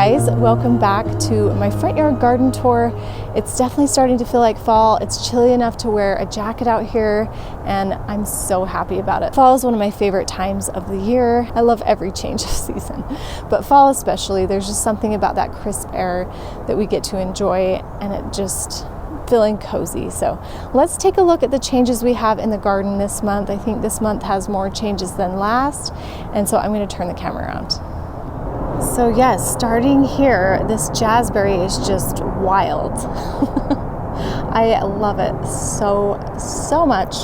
guys, welcome back to my front yard garden tour. It's definitely starting to feel like fall. It's chilly enough to wear a jacket out here and I'm so happy about it. Fall is one of my favorite times of the year. I love every change of season, but fall especially, there's just something about that crisp air that we get to enjoy and it just feeling cozy. So let's take a look at the changes we have in the garden this month. I think this month has more changes than last, and so I'm going to turn the camera around. So yes, starting here, this jazzberry is just wild. I love it so much.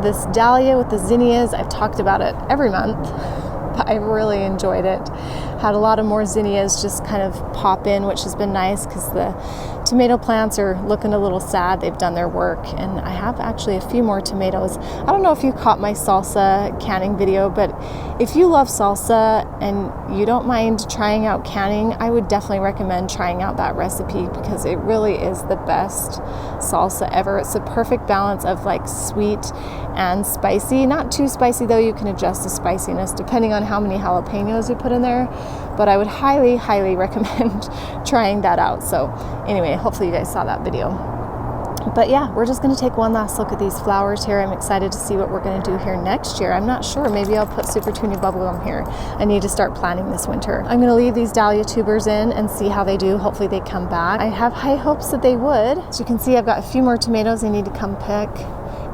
This dahlia with the zinnias, I've talked about it every month, but I really enjoyed it. Had a lot of more zinnias just kind of pop in, which has been nice because the tomato plants are looking a little sad. They've done their work, and I have actually a few more tomatoes. I don't know if you caught my salsa canning video, but if you love salsa and you don't mind trying out canning, I would definitely recommend trying out that recipe because it really is the best salsa ever. It's the perfect balance of like sweet and spicy. Not too spicy though, you can adjust the spiciness depending on how many jalapenos you put in there, but I would highly recommend trying that out. So anyway, hopefully you guys saw that video. But yeah, we're just going to take one last look at these flowers here. I'm excited to see what we're going to do here next year. I'm not sure. Maybe I'll put Super Tuny bubblegum here. I need to start planning this winter. I'm going to leave these dahlia tubers in and see how they do. Hopefully they come back. I have high hopes that they would. As you can see, I've got a few more tomatoes I need to come pick.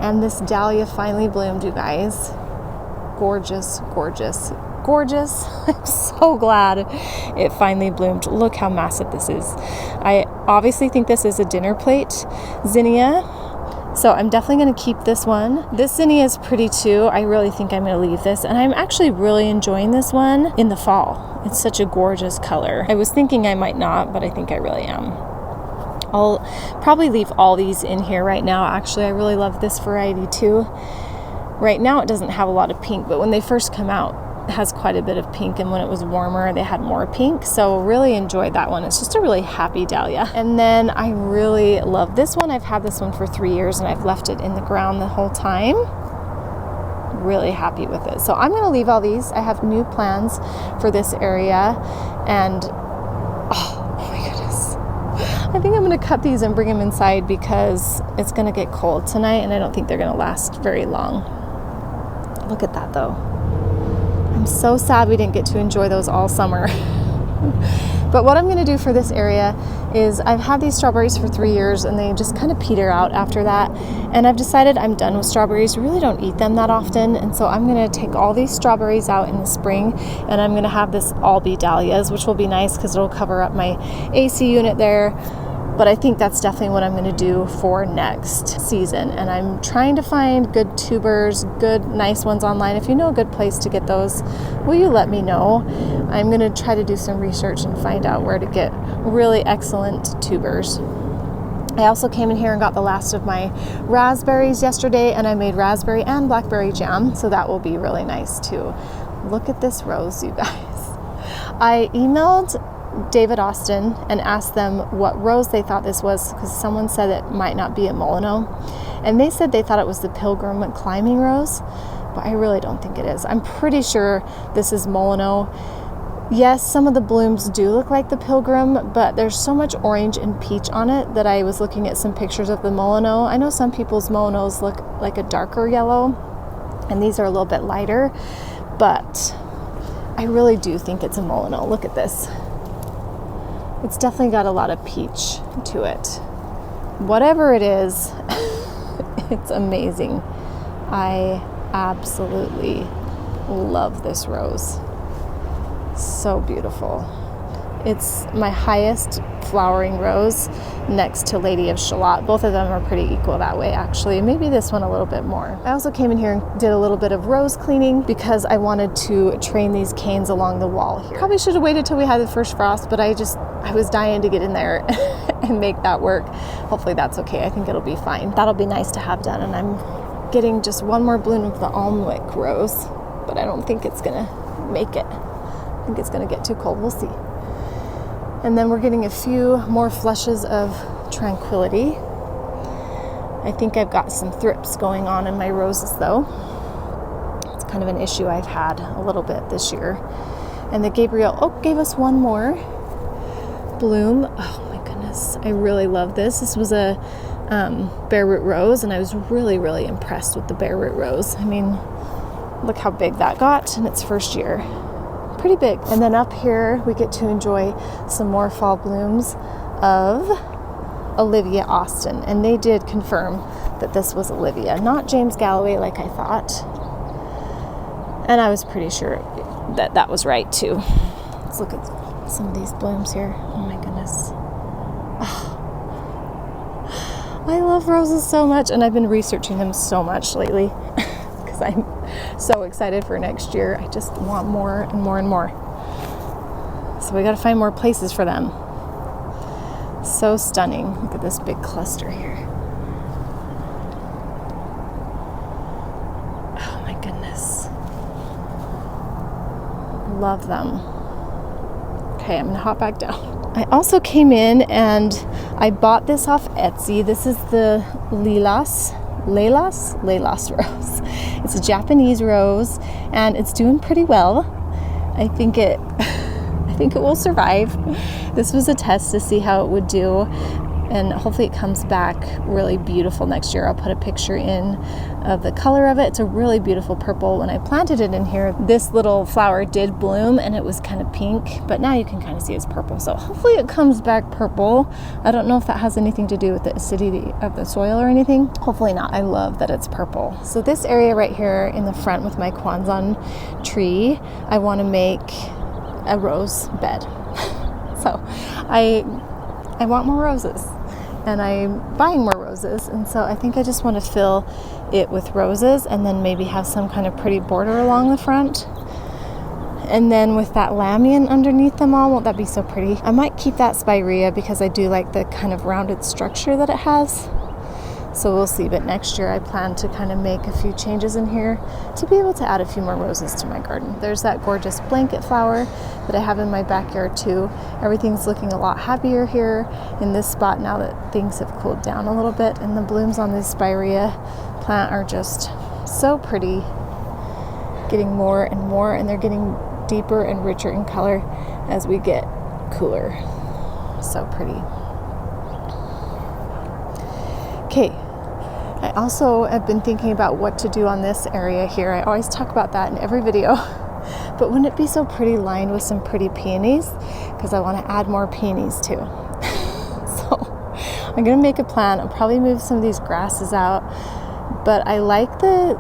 And this dahlia finally bloomed, you guys. Gorgeous, gorgeous, gorgeous. I'm so glad it finally bloomed. Look how massive this is. I obviously think this is a dinner plate zinnia, so I'm definitely going to keep this one. This zinnia is pretty too. I really think I'm going to leave this, and I'm actually really enjoying this one in the fall. It's such a gorgeous color. I was thinking I might not, but I think I really am. I'll probably leave all these in here right now. Actually, I really love this variety too. Right now it doesn't have a lot of pink, but when they first come out, it has quite a bit of pink, and when it was warmer, they had more pink. So really enjoyed that one. It's just a really happy dahlia. And then I really love this one. I've had this one for 3 years, and I've left it in the ground the whole time. Really happy with it. So I'm going to leave all these. I have new plans for this area, and oh my goodness. I think I'm going to cut these and bring them inside because it's going to get cold tonight, and I don't think they're going to last very long. Look at that though. I'm so sad we didn't get to enjoy those all summer. But what I'm going to do for this area is I've had these strawberries for 3 years and they just kind of peter out after that. And I've decided I'm done with strawberries. I really don't eat them that often. And so I'm going to take all these strawberries out in the spring and I'm going to have this all be dahlias, which will be nice because it'll cover up my AC unit there. But I think that's definitely what I'm going to do for next season. And I'm trying to find good tubers, good, nice ones online. If you know a good place to get those, will you let me know? I'm going to try to do some research and find out where to get really excellent tubers. I also came in here and got the last of my raspberries yesterday, and I made raspberry and blackberry jam. So that will be really nice too. Look at this rose, you guys. I emailed David Austin and asked them what rose they thought this was because someone said it might not be a Molino, and they said they thought it was the Pilgrim climbing rose, but I really don't think it is. I'm pretty sure this is Molino. Yes, some of the blooms do look like the Pilgrim, but there's so much orange and peach on it that I was looking at some pictures of the Molino. I know some people's Molinos look like a darker yellow and these are a little bit lighter, but I really do think it's a Molino. Look at this. It's definitely got a lot of peach to it. Whatever it is, it's amazing. I absolutely love this rose. So beautiful. It's my highest flowering rose next to Lady of Shalott. Both of them are pretty equal that way, actually. Maybe this one a little bit more. I also came in here and did a little bit of rose cleaning because I wanted to train these canes along the wall here. Probably should have waited till we had the first frost, but I was dying to get in there and make that work. Hopefully that's okay. I think it'll be fine. That'll be nice to have done. And I'm getting just one more bloom of the Almwick rose, but I don't think it's gonna make it. I think it's gonna get too cold. We'll see. And then we're getting a few more flushes of tranquility. I think I've got some thrips going on in my roses though. It's kind of an issue I've had a little bit this year. And the Gabriel Oak gave us one more. bloom. Oh my goodness, I really love this. This was a bare root rose, and I was really, really impressed with the bare root rose. I mean, look how big that got in its first year. Pretty big. And then up here, we get to enjoy some more fall blooms of Olivia Austin. And they did confirm that this was Olivia, not James Galloway like I thought. And I was pretty sure that that was right too. Let's look at some of these blooms here. Oh my goodness. Oh. I love roses so much, and I've been researching them so much lately because I'm so excited for next year. I just want more and more and more. So we got to find more places for them. So stunning. Look at this big cluster here. Oh my goodness. Love them. Okay, I'm gonna hop back down. I also came in and I bought this off Etsy. This is the Leilas rose. It's a Japanese rose, and it's doing pretty well. I think it will survive. This was a test to see how it would do, and hopefully it comes back really beautiful next year. I'll put a picture in of the color of it. It's a really beautiful purple. When I planted it in here, this little flower did bloom and it was kind of pink, but now you can kind of see it's purple. So hopefully it comes back purple. I don't know if that has anything to do with the acidity of the soil or anything. Hopefully not. I love that it's purple. So this area right here in the front with my Kwanzan tree, I want to make a rose bed. So I want more roses, and I'm buying more roses, and so I think I just want to fill it with roses and then maybe have some kind of pretty border along the front, and then with that lamian underneath them all. Won't that be so pretty? I might keep that spirea because I do like the kind of rounded structure that it has. So we'll see, but next year I plan to kind of make a few changes in here to be able to add a few more roses to my garden. There's that gorgeous blanket flower that I have in my backyard too. Everything's looking a lot happier here in this spot now that things have cooled down a little bit, and the blooms on this spirea plant are just so pretty, getting more and more, and they're getting deeper and richer in color as we get cooler. So pretty. Okay, I also have been thinking about what to do on this area here. I always talk about that in every video, but wouldn't it be so pretty lined with some pretty peonies? Because I want to add more peonies too. So I'm going to make a plan. I'll probably move some of these grasses out, but I like the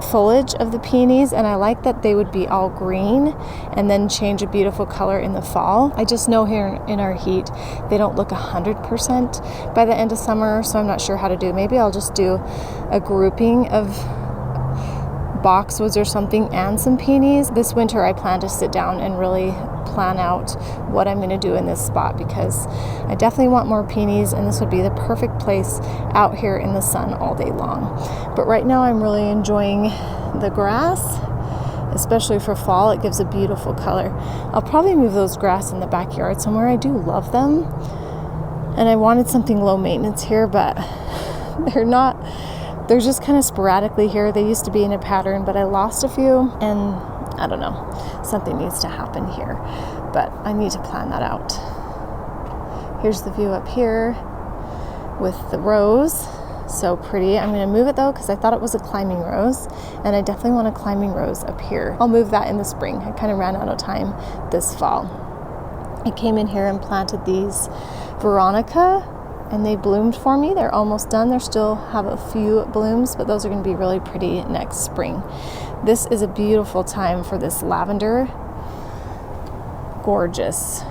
foliage of the peonies, and I like that they would be all green and then change a beautiful color in the fall. I just know here in our heat they don't look 100% by the end of summer, so I'm not sure how to do. Maybe I'll just do a grouping of boxwoods or something and some peonies. This winter I plan to sit down and really plan out what I'm going to do in this spot, because I definitely want more peonies, and this would be the perfect place out here in the sun all day long. But right now I'm really enjoying the grass, especially for fall. It gives a beautiful color. I'll probably move those grass in the backyard somewhere. I do love them, and I wanted something low maintenance here, but they're just kind of sporadically here. They used to be in a pattern, but I lost a few, and I don't know, something needs to happen here, but I need to plan that out. Here's the view up here with the rose. So pretty. I'm going to move it though because I thought it was a climbing rose, and I definitely want a climbing rose up here. I'll move that in the spring. I kind of ran out of time this fall. I came in here and planted these Veronica, and they bloomed for me. They're almost done. They still have a few blooms, but those are going to be really pretty next spring. This is a beautiful time for this lavender. Gorgeous.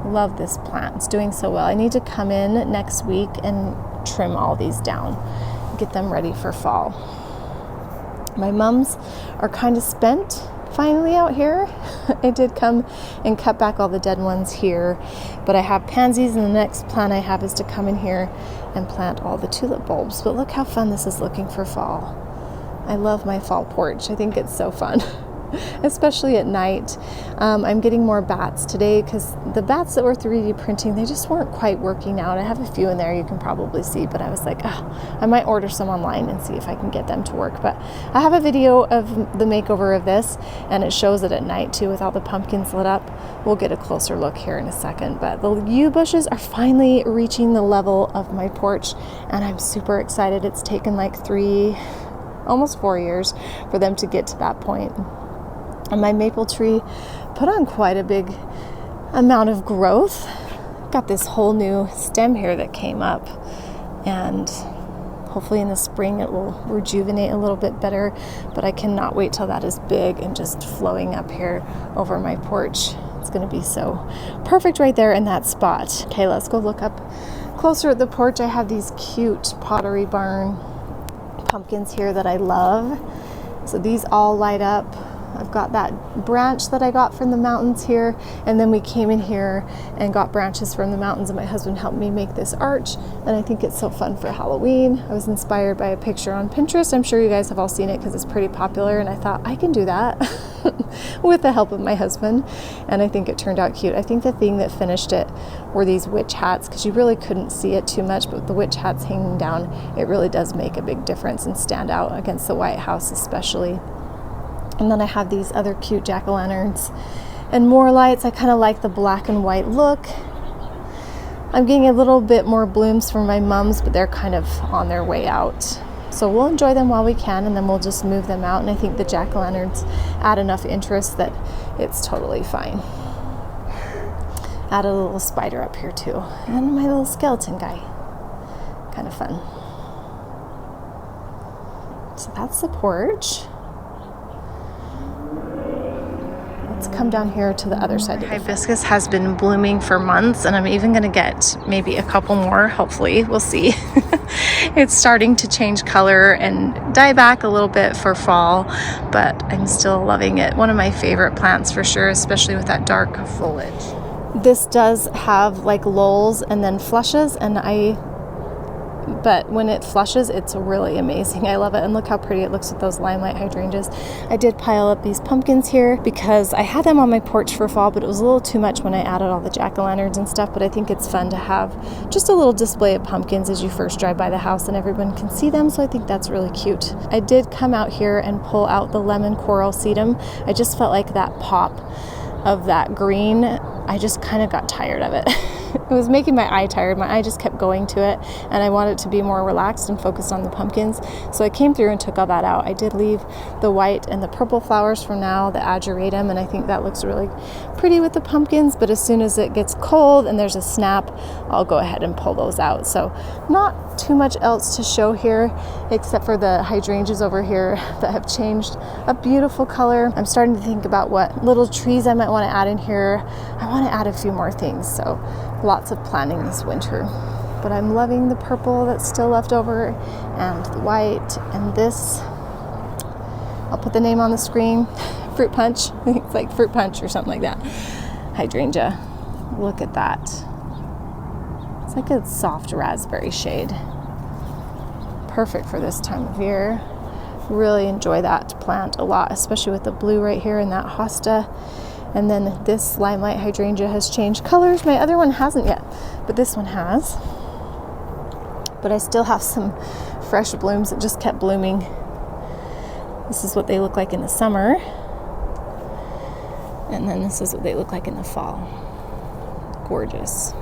Love this plant. It's doing so well. I need to come in next week and trim all these down, get them ready for fall. My mums are kind of spent finally out here. I did come and cut back all the dead ones here, but I have pansies, and the next plan I have is to come in here and plant all the tulip bulbs. But look how fun this is looking for fall. I love my fall porch. I think it's so fun. especially at night. I'm getting more bats today because the bats that were 3D printing, they just weren't quite working out. I have a few in there you can probably see, but I was like, oh, I might order some online and see if I can get them to work. But I have a video of the makeover of this, and it shows it at night too with all the pumpkins lit up. We'll get a closer look here in a second, but the yew bushes are finally reaching the level of my porch, and I'm super excited. It's taken like almost 4 years for them to get to that point. And my maple tree put on quite a big amount of growth. Got this whole new stem here that came up, and hopefully in the spring it will rejuvenate a little bit better, but I cannot wait till that is big and just flowing up here over my porch. It's going to be so perfect right there in that spot. Okay, let's go look up closer at the porch. I have these cute Pottery Barn pumpkins here that I love. So these all light up. I've got that branch that I got from the mountains here, and then we came in here and got branches from the mountains, and my husband helped me make this arch, and I think it's so fun for Halloween. I was inspired by a picture on Pinterest. I'm sure you guys have all seen it because it's pretty popular, and I thought I can do that with the help of my husband, and I think it turned out cute. I think the thing that finished it were these witch hats, because you really couldn't see it too much, but with the witch hats hanging down, it really does make a big difference and stand out against the White House especially. And then I have these other cute jack-o'-lanterns and more lights. I kind of like the black and white look. I'm getting a little bit more blooms from my mums, but they're kind of on their way out. So we'll enjoy them while we can, and then we'll just move them out. And I think the jack-o'-lanterns add enough interest that it's totally fine. Add a little spider up here too. And my little skeleton guy. Kind of fun. So that's the porch. Come down here to the other side. Hibiscus has been blooming for months, and I'm even going to get maybe a couple more, hopefully. We'll see. It's starting to change color and die back a little bit for fall, but I'm still loving it. One of my favorite plants for sure, especially with that dark foliage. This does have like lulls and then flushes, but when it flushes, it's really amazing. I love it. And look how pretty it looks with those limelight hydrangeas. I did pile up these pumpkins here because I had them on my porch for fall, but it was a little too much when I added all the jack-o'-lanterns and stuff. But I think it's fun to have just a little display of pumpkins as you first drive by the house and everyone can see them. So I think that's really cute. I did come out here and pull out the lemon coral sedum. I just felt like that pop of that green, I just kind of got tired of it. It was making my eye tired. My eye just kept going to it, and I wanted to be more relaxed and focused on the pumpkins. So I came through and took all that out. I did leave the white and the purple flowers for now, the ageratum, and I think that looks really pretty with the pumpkins, but as soon as it gets cold and there's a snap, I'll go ahead and pull those out. So not too much else to show here except for the hydrangeas over here that have changed a beautiful color. I'm starting to think about what little trees I might want to add in here. I want to add a few more things, so lots of planning this winter. But I'm loving the purple that's still left over, and the white, and this. I'll put the name on the screen. Fruit Punch. I think it's like Fruit Punch or something like that. Hydrangea. Look at that. It's like a soft raspberry shade. Perfect for this time of year. Really enjoy that plant a lot, especially with the blue right here in that hosta. And then this limelight hydrangea has changed colors. My other one hasn't yet, but this one has. But I still have some fresh blooms that just kept blooming. This is what they look like in the summer. And then this is what they look like in the fall. Gorgeous.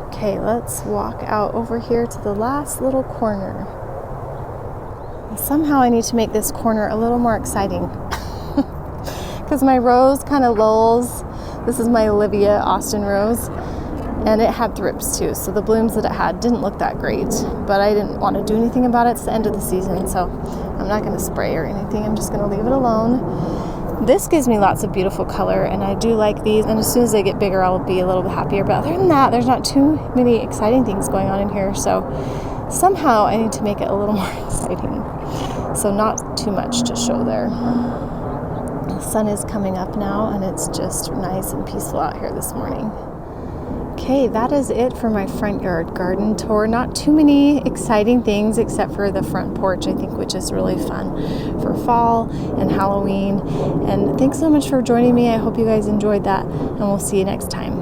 Okay, let's walk out over here to the last little corner. Somehow I need to make this corner a little more exciting because my rose kind of lulls. This is my Olivia Austin rose, and it had thrips too, so the blooms that it had didn't look that great, but I didn't want to do anything about it. It's the end of the season, so I'm not going to spray or anything. I'm just going to leave it alone. This gives me lots of beautiful color, and I do like these, and as soon as they get bigger I'll be a little bit happier, but other than that there's not too many exciting things going on in here, so somehow I need to make it a little more exciting. So not too much to show there. The sun is coming up now, and it's just nice and peaceful out here this morning. Okay, that is it for my front yard garden tour. Not too many exciting things except for the front porch, I think, which is really fun for fall and Halloween. And thanks so much for joining me. I hope you guys enjoyed that, and we'll see you next time.